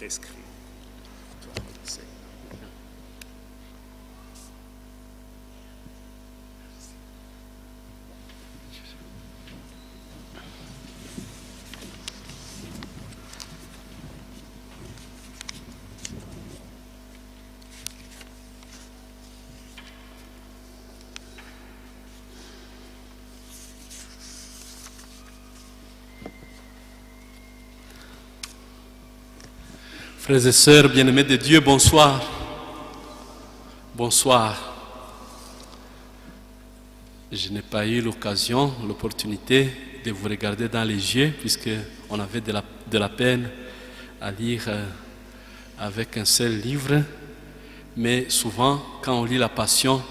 prescrit. Frères et sœurs bien-aimés de Dieu, bonsoir. Bonsoir. Je n'ai pas eu l'opportunité de vous regarder dans les yeux puisqu'on avait de la peine à lire avec un seul livre. Mais souvent, quand on lit la Passion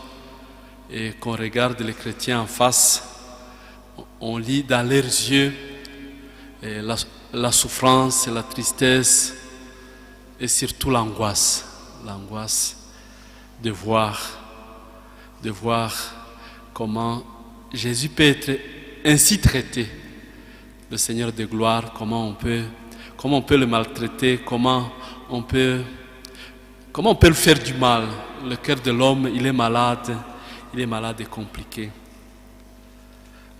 et qu'on regarde les chrétiens en face, on lit dans leurs yeux la souffrance, la tristesse, et surtout l'angoisse de voir comment Jésus peut être ainsi traité, le Seigneur de gloire, comment on peut le maltraiter, comment on peut le faire du mal. Le cœur de l'homme, il est malade et compliqué.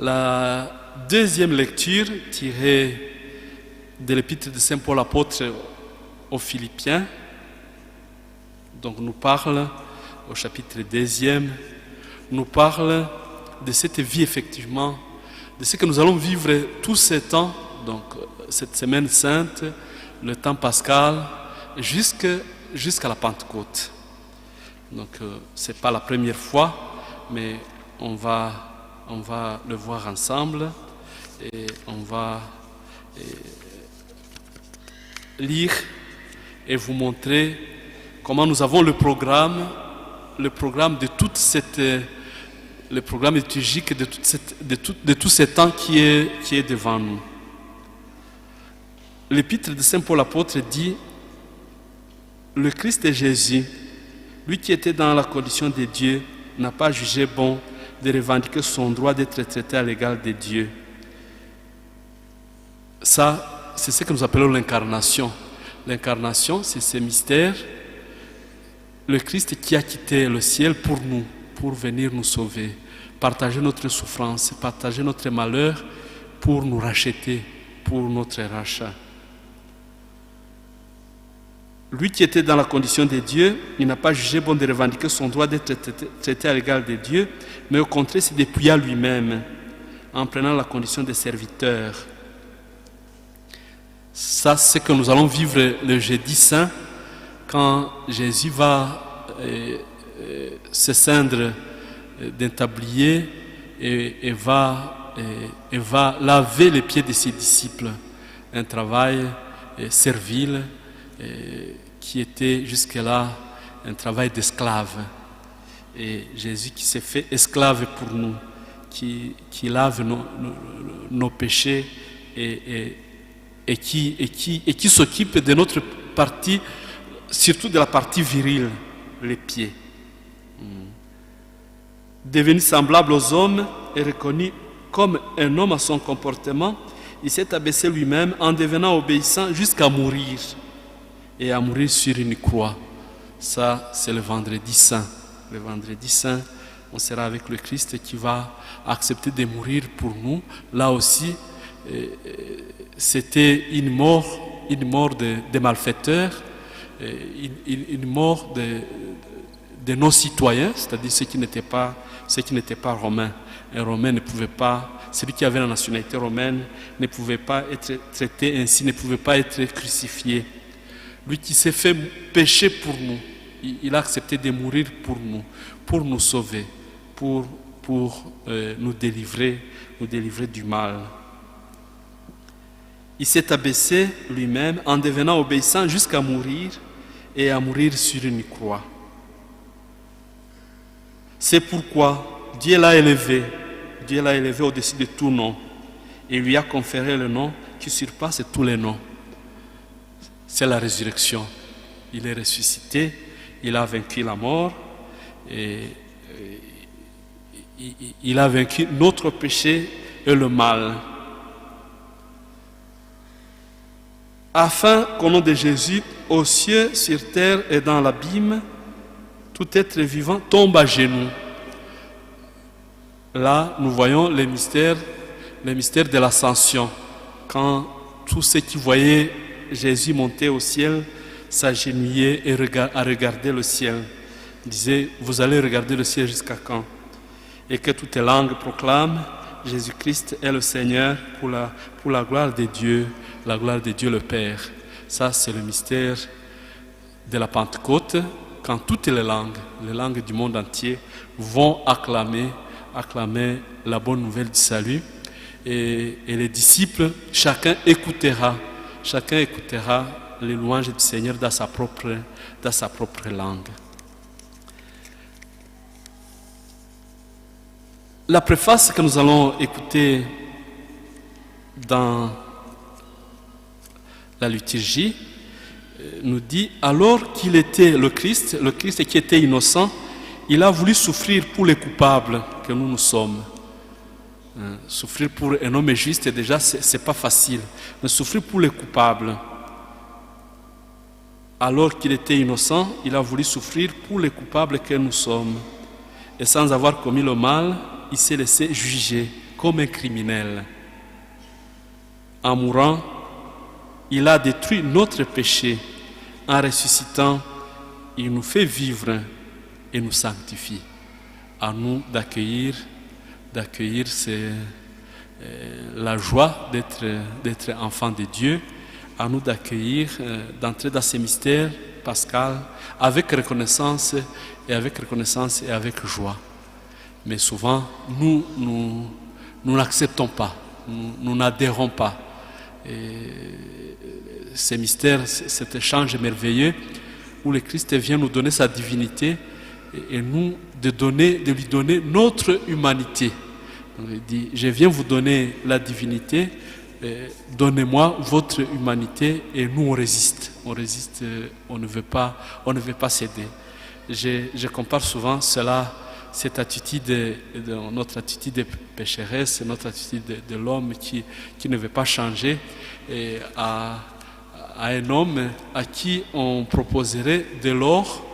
La deuxième lecture tirée de l'épître de Saint Paul apôtre aux Philippiens, donc nous parle au chapitre 2e, nous parle de cette vie effectivement, de ce que nous allons vivre tous ces temps, donc cette semaine sainte, le temps pascal, jusqu'à la Pentecôte. Donc ce n'est pas la première fois, mais on va le voir ensemble et on va lire et vous montrer comment nous avons le programme de toute cette, le programme liturgique de tout ce temps qui est devant nous. L'épître de Saint Paul apôtre dit: le Christ est Jésus, lui qui était dans la condition de Dieu, n'a pas jugé bon de revendiquer son droit d'être traité à l'égal de Dieu. Ça, c'est ce que nous appelons l'incarnation. L'incarnation, c'est ce mystère, le Christ qui a quitté le ciel pour nous, pour venir nous sauver, partager notre souffrance, partager notre malheur, pour nous racheter, pour notre rachat. Lui qui était dans la condition de Dieu, il n'a pas jugé bon de revendiquer son droit d'être traité à l'égal de Dieu, mais au contraire, s'est dépouillé à lui-même, en prenant la condition de serviteur. Ça, c'est ce que nous allons vivre le jeudi saint, quand Jésus va se ceindre d'un tablier et va laver les pieds de ses disciples. Un travail servile qui était jusque-là un travail d'esclave. Et Jésus qui s'est fait esclave pour nous, qui lave nos péchés et qui s'occupe de notre partie, surtout de la partie virile, les pieds. Devenu semblable aux hommes et reconnu comme un homme à son comportement, il s'est abaissé lui-même en devenant obéissant jusqu'à mourir, et à mourir sur une croix. Ça, c'est le vendredi saint. Le vendredi saint, on sera avec le Christ qui va accepter de mourir pour nous. Là aussi, c'était une mort de malfaiteurs, une mort de nos citoyens, c'est-à-dire ceux qui n'étaient pas romains. Un Romain ne pouvait pas, celui qui avait la nationalité romaine ne pouvait pas être traité ainsi, ne pouvait pas être crucifié. Lui qui s'est fait pécher pour nous, il a accepté de mourir pour nous sauver, pour nous délivrer du mal. Il s'est abaissé lui-même en devenant obéissant jusqu'à mourir, et à mourir sur une croix. C'est pourquoi Dieu l'a élevé au-dessus de tout nom, et lui a conféré le nom qui surpasse tous les noms. C'est la résurrection. Il est ressuscité, il a vaincu la mort, et il a vaincu notre péché et le mal. afin qu'au nom de Jésus, aux cieux, sur terre et dans l'abîme, tout être vivant tombe à genoux. Là, nous voyons les mystères de l'ascension. Quand tous ceux qui voyaient Jésus monter au ciel s'agenouillaient et regardaient le ciel. Ils disaient, vous allez regarder le ciel jusqu'à quand? Et que toutes les langues proclament Jésus-Christ est le Seigneur pour la gloire de Dieu, la gloire de Dieu le Père. Ça, c'est le mystère de la Pentecôte, quand toutes les langues du monde entier vont acclamer la bonne nouvelle du salut. Et les disciples, chacun écoutera les louanges du Seigneur dans sa propre langue. La préface que nous allons écouter dans la liturgie nous dit, alors qu'il était le Christ qui était innocent, il a voulu souffrir pour les coupables que nous sommes. Souffrir pour un homme juste, déjà, c'est pas facile. Mais souffrir pour les coupables. Alors qu'il était innocent, il a voulu souffrir pour les coupables que nous sommes. Et sans avoir commis le mal, il s'est laissé juger comme un criminel. En mourant, il a détruit notre péché. En ressuscitant, il nous fait vivre et nous sanctifie. À nous d'accueillir la joie d'être enfant de Dieu, à nous d'accueillir, d'entrer dans ces mystères pascals avec reconnaissance et avec joie. Mais souvent, nous n'acceptons pas, nous n'adhérons pas. Et ces mystères, cet échange merveilleux où le Christ vient nous donner sa divinité et nous de lui donner notre humanité. Donc, il dit, je viens vous donner la divinité, donnez-moi votre humanité, et nous on résiste, on ne veut pas céder. Je compare souvent cela, cette attitude, notre attitude de pécheresse, notre attitude de l'homme qui ne veut pas changer, et à un homme à qui on proposerait de l'or,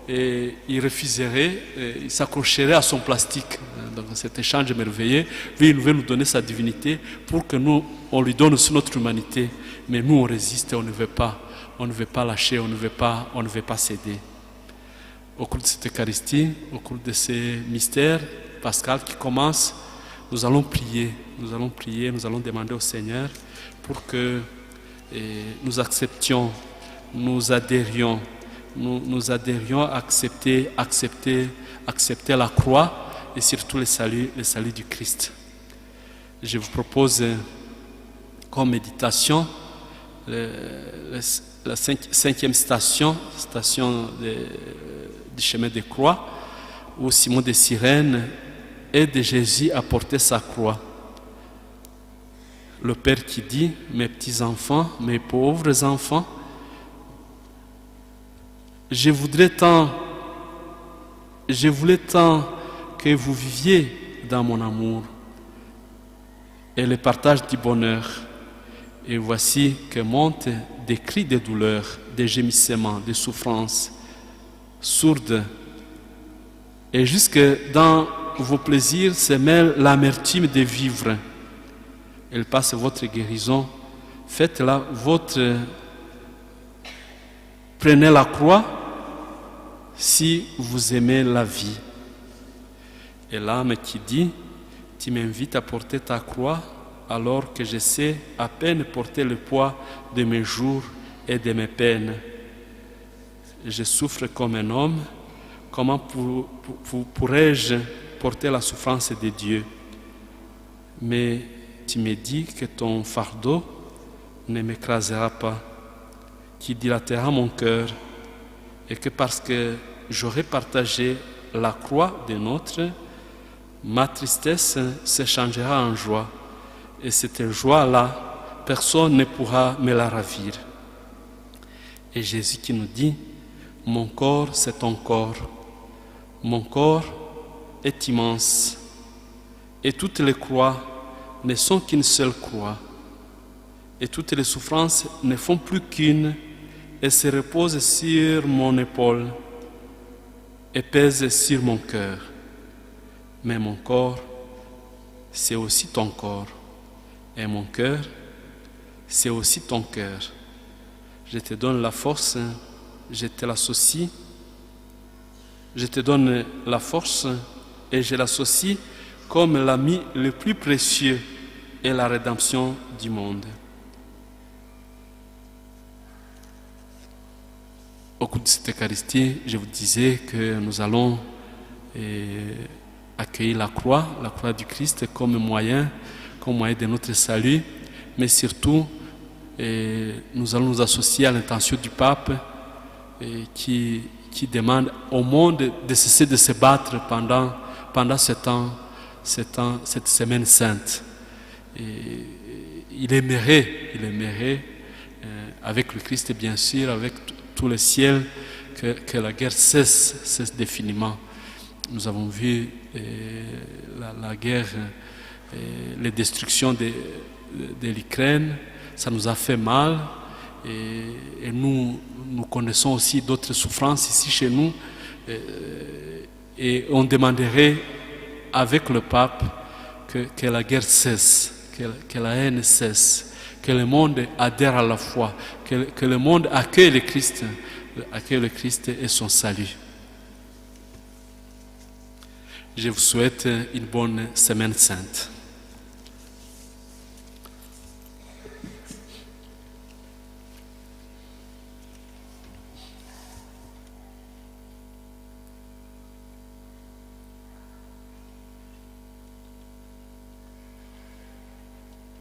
et il refuserait, il s'accrocherait à son plastique. Donc cet échange merveilleux, lui il veut nous donner sa divinité pour que nous, on lui donne aussi notre humanité. Mais nous on résiste, on ne veut pas lâcher, on ne veut pas céder. Au cours de cette Eucharistie, au cours de ces mystères pascals qui commencent, nous allons prier, nous allons demander au Seigneur pour que nous acceptions, nous adhérions à accepter la croix et surtout le salut du Christ. Je vous propose comme méditation la cinquième station du chemin de croix, où Simon de Cyrène aide Jésus à porter sa croix. Le Père qui dit, mes petits enfants, mes pauvres enfants, je voulais tant que vous viviez dans mon amour et le partage du bonheur. Et voici que montent des cris de douleur, des gémissements, des souffrances sourdes. Et jusque dans vos plaisirs se mêle l'amertume de vivre. Elle passe votre guérison, faites-la votre... Prenez la croix si vous aimez la vie. Et l'âme qui dit, tu m'invites à porter ta croix alors que je sais à peine porter le poids de mes jours et de mes peines. Je souffre comme un homme, comment pourrais-je porter la souffrance de Dieu? Mais tu me dis que ton fardeau ne m'écrasera pas, qui dilatera mon cœur, et que parce que j'aurai partagé la croix des nôtres, ma tristesse se changera en joie, et cette joie-là, personne ne pourra me la ravir. Et Jésus qui nous dit, mon corps c'est ton corps, mon corps est immense, et toutes les croix ne sont qu'une seule croix. et toutes les souffrances ne font plus qu'une et se reposent sur mon épaule et pèsent sur mon cœur. Mais mon corps, c'est aussi ton corps, et mon cœur, c'est aussi ton cœur. Je te donne la force, je te l'associe, je te donne la force et je l'associe comme l'ami le plus précieux et la rédemption du monde. Au cours de cette Eucharistie, je vous disais que nous allons accueillir la croix du Christ comme moyen de notre salut, mais surtout, nous allons nous associer à l'intention du pape qui demande au monde de cesser de se battre pendant cette semaine sainte. Et il aimerait avec le Christ bien sûr, avec tout le ciel, que la guerre cesse définitivement. Nous avons vu la guerre, les destructions de l'Ukraine, ça nous a fait mal et nous connaissons aussi d'autres souffrances ici chez nous et on demanderait avec le pape que la guerre cesse, que la haine cesse, que le monde adhère à la foi, que le monde accueille le Christ et son salut. Je vous souhaite une bonne semaine sainte.